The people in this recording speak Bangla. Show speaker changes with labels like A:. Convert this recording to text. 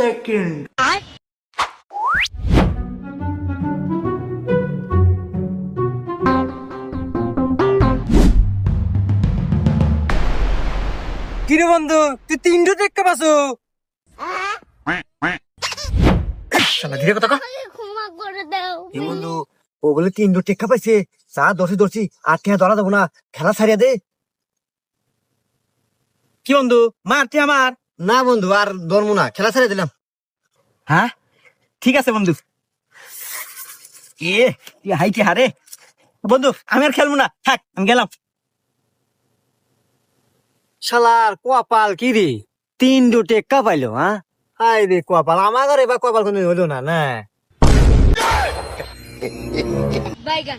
A: second.
B: কিরে বন্ধু তুই 300 টাকা পাসো
C: শালা ধীরে কথা কও।
D: ক্ষমা করে দাও
C: এই বন্ধু ও বলে 300 টাকা পাইছে চা দর্শি আর টাকা ধরা দেবো না খেলা ছাড়িয়া দে।
B: কি বন্ধু মারতি আমার
C: না বন্ধু আর ধরবো না খেলা ছাড়িয়ে দিলাম।
B: হ্যাঁ ঠিক আছে বন্ধু এ তুই হাইকে হারে বন্ধু আমি আর খেলবো না থাক আমি গেলাম।
C: শালার কপাল কি রে 300 টাকা পাইলো হ্যাঁ আই রে কপাল আমার ঘরে বা কপাল কোনো হলো না না
D: বাইগান